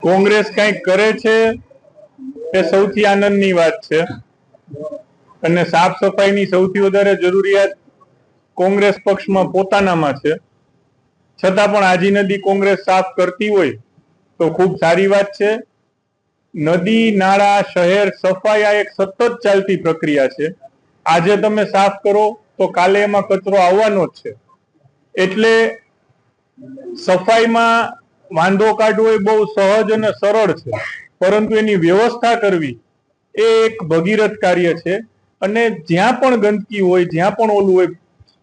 કોંગ્રેસ કંઈક કરે છે એ સૌથી આનંદની વાત છે અને સાફ સફાઈની સૌથી વધારે જરૂરિયાત કોંગ્રેસ પક્ષમાં પોતાનામાં છે. છતાં પણ આજી નદી કોંગ્રેસ સાફ કરતી હોય તો ખૂબ સારી વાત છે. નદી નાળા શહેર સફાઈ આ એક સતત ચાલતી પ્રક્રિયા છે. આજે તમે સાફ કરો તો કાલે એમાં કચરો આવવાનો જ છે. એટલે સફાઈમાં વાંધો કાઢવો એ બહુ સહજ અને સરળ છે, પરંતુ એની વ્યવસ્થા કરવી એ એક ભગીરથ કાર્ય છે. અને જ્યાં પણ ગંદકી હોય, જ્યાં પણ ઓલું હોય,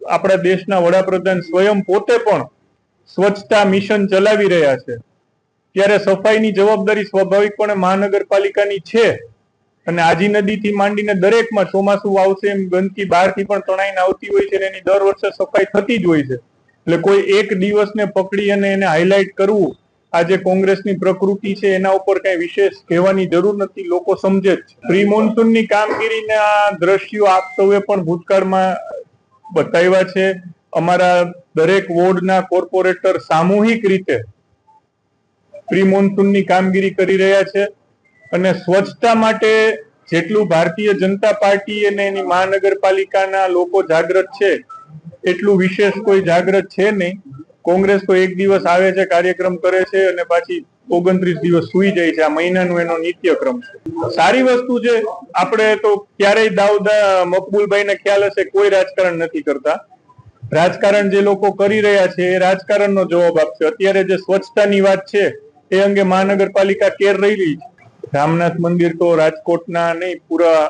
આપણા દેશના વડાપ્રધાન સ્વયં પોતે પણ સ્વચ્છતા મિશન ચલાવી રહ્યા છે. ત્યારે સફાઈની જવાબદારી સ્વાભાવિકપણે મહાનગરપાલિકાની છે. અને આજી નદીથી માંડીને દરેકમાં ચોમાસું આવશે એમ ગંદકી બહારથી પણ તણાઈને આવતી હોય છે, એની દર વર્ષે સફાઈ થતી જ હોય છે. એટલે કોઈ એક દિવસને પકડી અને એને હાઇલાઇટ કરવું આ જે કોંગ્રેસની પ્રકૃતિ છે એના ઉપર કઈ વિશેષ કહેવાની જરૂર નથી. લોકો સમજે જ. પ્રી મોન્સૂનની કામગીરીના દ્રશ્યો આપ સૌએ પણ ભૂતકાળમાં બતાવ્યા છે. અમારા દરેક વોર્ડના કોર્પોરેટર સામૂહિક રીતે પ્રી મોન્સૂનની કામગીરી કરી રહ્યા છે. અને સ્વચ્છતા માટે જેટલું ભારતીય જનતા પાર્ટી અને એની મહાનગરપાલિકાના લોકો જાગૃત છે એટલું વિશેષ કોઈ જાગૃત છે નહીં. કોંગ્રેસ તો એક દિવસ આવે છે, કાર્યક્રમ કરે છે અને પાછી 29 દિવસ સુઈ જાય છે. આ મહિનાનો એનો નિત્યક્રમ છે. સારી વસ્તુ છે. આપણે તો ક્યારેય દાઉદા મકબૂલભાઈને ખ્યાલ હશે, કોઈ રાજકારણ નથી કરતા. રાજકારણ જે લોકો કરી રહ્યા છે એ રાજકારણનો જવાબ આપશે. અત્યારે જે સ્વચ્છતાની વાત છે એ અંગે મહાનગરપાલિકા કેર રહેલી છે. રામનાથ મંદિર તો રાજકોટના નહીં, પૂરા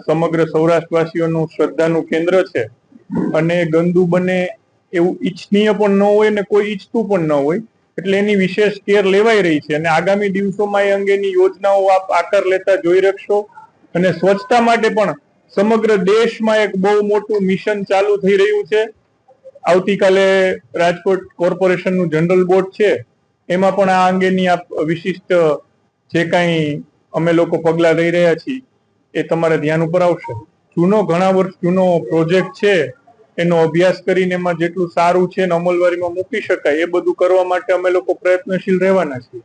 સમગ્ર સૌરાષ્ટ્રવાસીઓનું શ્રદ્ધાનું કેન્દ્ર છે અને ગંદુ બને એવું ઈચ્છનીય પણ ન હોય ને કોઈ ઈચ્છતું પણ ન હોય. એટલે એની વિશેષ કેર લેવાઈ રહી છે અને આગામી દિવસોમાં એ અંગેની યોજનાઓ આપ આકાર લેતા જોઈ શકશો. અને સ્વચ્છતા માટે પણ સમગ્ર દેશમાં એક બહુ મોટું મિશન ચાલુ થઈ રહ્યું છે. આવતીકાલે રાજકોટ કોર્પોરેશનનું જનરલ બોર્ડ છે, એમાં પણ આ અંગેની આપ વિશિષ્ટ જે કાંઈ અમે લોકો પગલા લઈ રહ્યા છીએ એ તમારે ધ્યાન ઉપર આવશે. ઘણા વર્ષ જૂનો પ્રોજેક્ટ છે, એનો અભ્યાસ કરીને એમાં જેટલું સારું છે અને અમલવારીમાં મૂકી શકાય એ બધું કરવા માટે અમે લોકો પ્રયત્નશીલ રહેવાના છીએ.